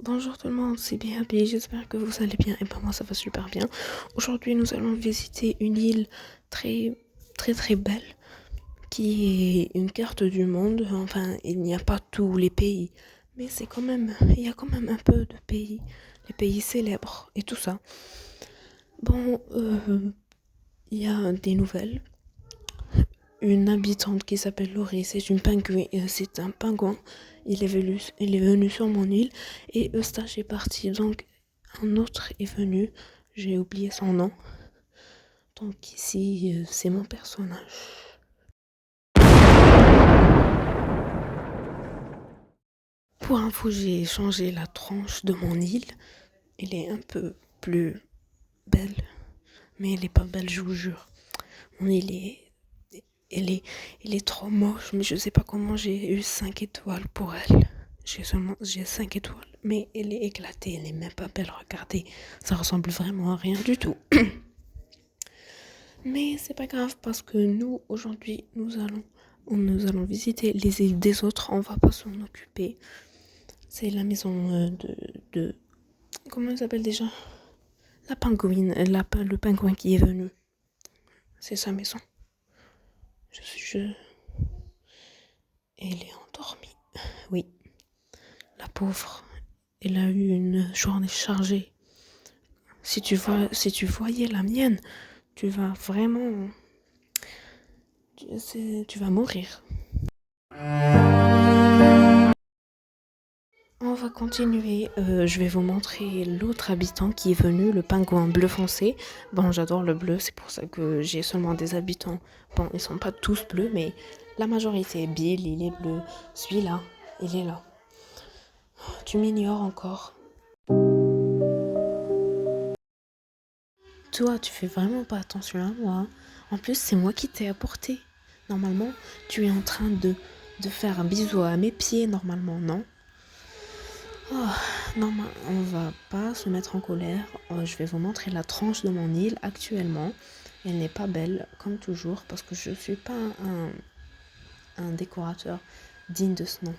Bonjour tout le monde, c'est BHB, j'espère que vous allez bien et ben moi ça va super bien. Aujourd'hui nous allons visiter une île très très très belle qui est une carte du monde. Enfin il n'y a pas tous les pays mais il y a quand même un peu de pays, les pays célèbres et tout ça. Bon, il y a des nouvelles. Une habitante qui s'appelle Laurie, c'est un pingouin. Il est venu sur mon île et Eustache est parti. Donc un autre est venu. J'ai oublié son nom. Donc ici, c'est mon personnage. Pour info, j'ai changé la tranche de mon île. Elle est un peu plus belle, mais elle est pas belle, je vous jure. Mon île est Elle est, elle est trop moche, mais je sais pas comment j'ai eu 5 étoiles pour elle. J'ai 5 étoiles, mais elle est éclatée, elle est même pas belle, regardez. Ça ressemble vraiment à rien du tout. Mais c'est pas grave parce que nous, aujourd'hui, nous allons visiter les îles des autres, on va pas s'en occuper. C'est la maison comment elle s'appelle déjà? La pingouine, le pingouin qui est venu. C'est sa maison. Je... Elle est endormie. Oui. La pauvre, elle a eu une journée chargée. Si tu voyais la mienne, tu vas vraiment, tu vas mourir. On va continuer. Je vais vous montrer l'autre habitant qui est venu, le pingouin bleu foncé. Bon, j'adore le bleu, c'est pour ça que j'ai seulement des habitants. Bon, ils sont pas tous bleus, mais la majorité. Bill, il est bleu. Celui-là, il est là. Tu m'ignores encore. Toi, tu fais vraiment pas attention à moi. En plus, c'est moi qui t'ai apporté. Normalement, tu es en train de faire un bisou à mes pieds, normalement, non? Oh, non, on va pas se mettre en colère. Je vais vous montrer la tranche de mon île actuellement. Elle n'est pas belle, comme toujours, parce que je suis pas un décorateur digne de ce nom.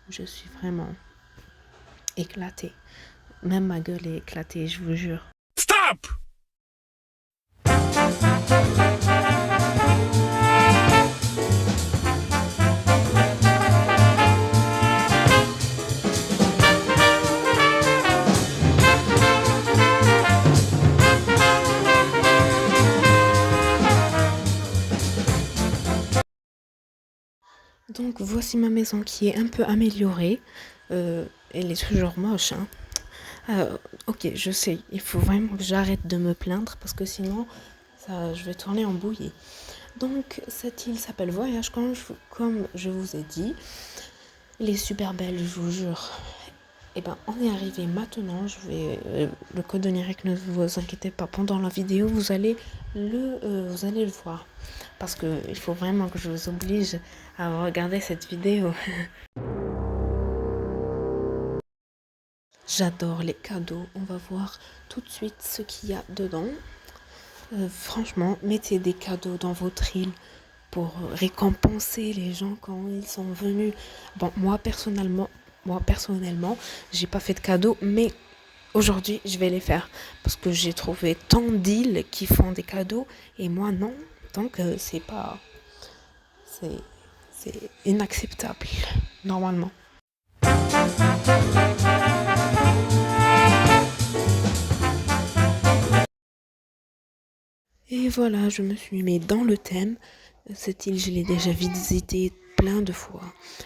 Je suis vraiment éclatée. Même ma gueule est éclatée, je vous jure. Stop! Donc voici ma maison qui est un peu améliorée. Elle est toujours moche, hein. Ok, je sais, il faut vraiment que j'arrête de me plaindre parce que sinon, je vais tourner en bouillie. Donc cette île s'appelle Voyage, comme je vous ai dit. Elle est super belle, je vous jure. Et ben, on est arrivé maintenant. Je vais le code numérique, ne vous inquiétez pas. Pendant la vidéo, vous allez le voir. Parce que il faut vraiment que je vous oblige à regarder cette vidéo. J'adore les cadeaux. On va voir tout de suite ce qu'il y a dedans. Franchement, mettez des cadeaux dans votre île pour récompenser les gens quand ils sont venus. Bon, moi personnellement, j'ai pas fait de cadeaux, mais aujourd'hui, je vais les faire parce que j'ai trouvé tant d'îles qui font des cadeaux et moi non. Donc c'est inacceptable normalement. Et voilà, je me suis mis dans le thème. Cette île, je l'ai déjà visitée plein de fois.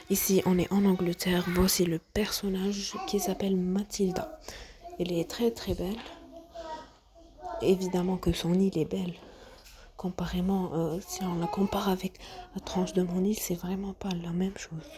Ici, on est en Angleterre. Voici le personnage qui s'appelle Mathilda. Elle est très très belle. Évidemment que son île est belle. Comparément, si on la compare avec la tranche de mon île, c'est vraiment pas la même chose.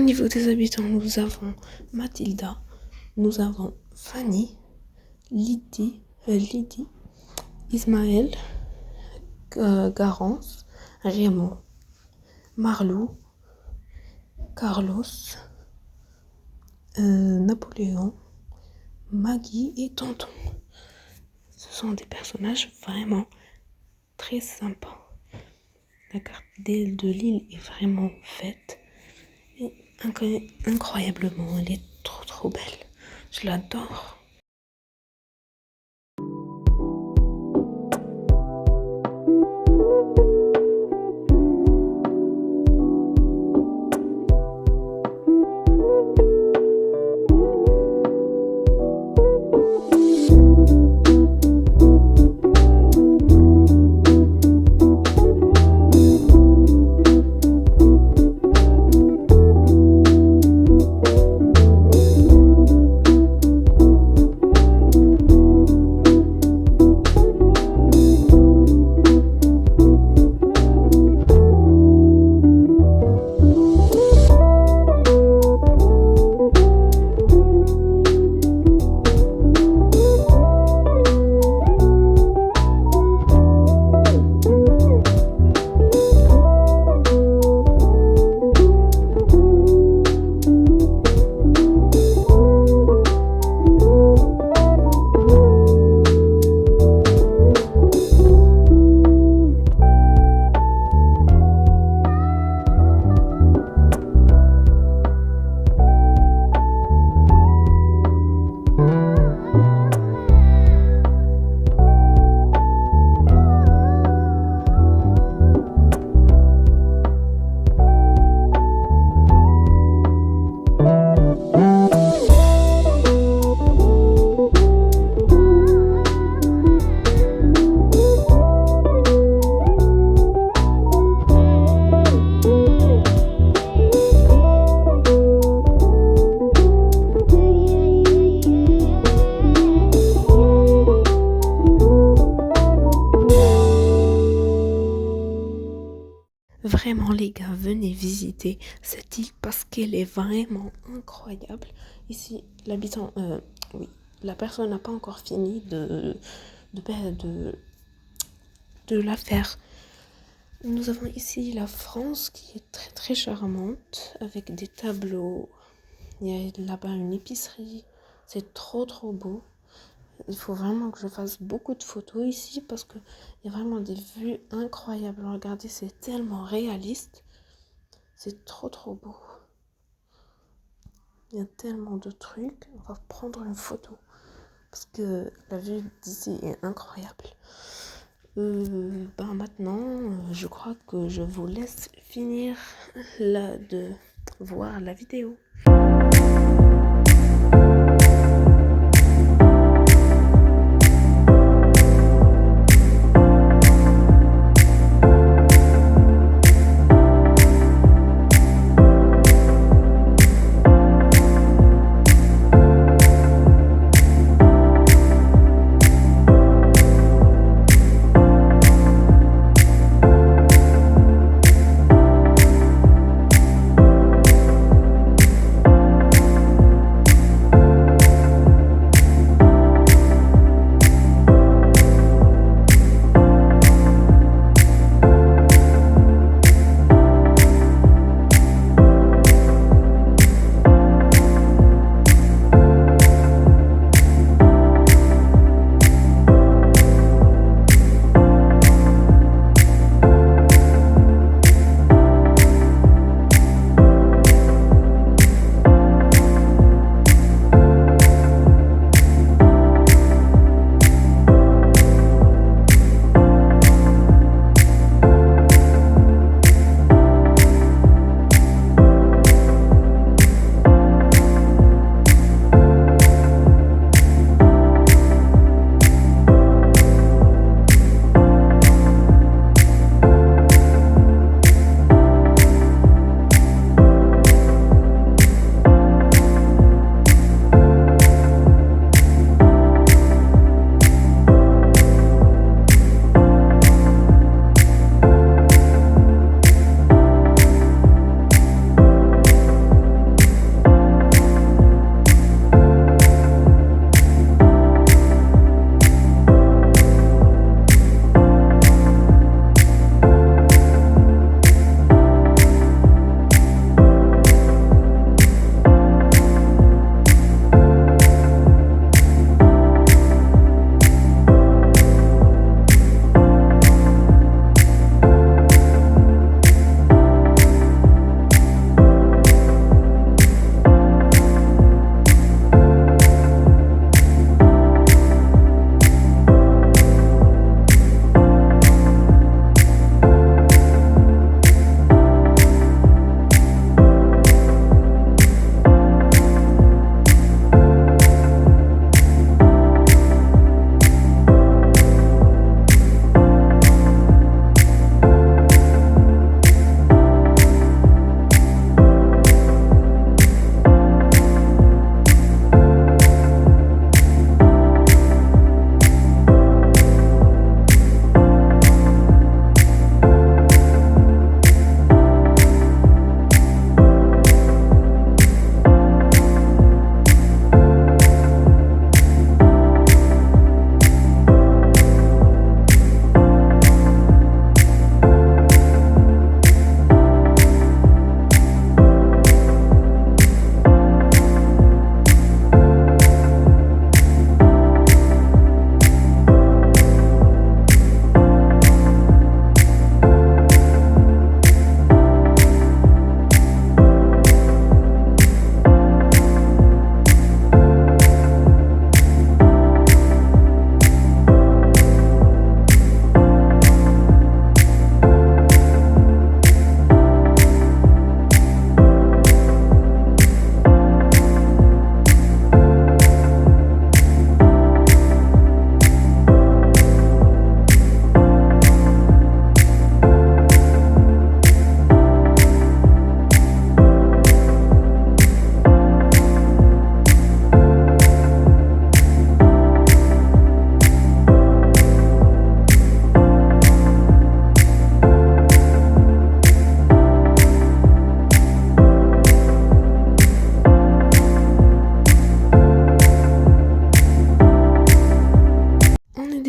niveau des habitants, nous avons Mathilda, nous avons Fanny, Lydie, Ismaël, Garance, Raymond, Marlou, Carlos, Napoléon, Maggie et Tonton. Ce sont des personnages vraiment très sympas. La carte de l'île est vraiment faite. Et incroyablement, elle est trop belle. Je l'adore. Vraiment les gars, venez visiter cette île parce qu'elle est vraiment incroyable. Ici, l'habitant, oui, la personne n'a pas encore fini de la faire. Nous avons ici la France qui est très charmante avec des tableaux. Il y a là-bas une épicerie. C'est trop beau. Il faut vraiment que je fasse beaucoup de photos ici parce qu'il y a vraiment des vues incroyables. Regardez, c'est tellement réaliste. C'est trop beau. Il y a tellement de trucs. On va prendre une photo parce que la vue d'ici est incroyable. Maintenant, je crois que je vous laisse finir de voir la vidéo.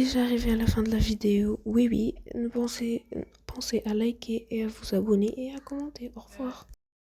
déjà arrivé à la fin de la vidéo. Oui, oui, pensez à liker et à vous abonner et à commenter. Au revoir.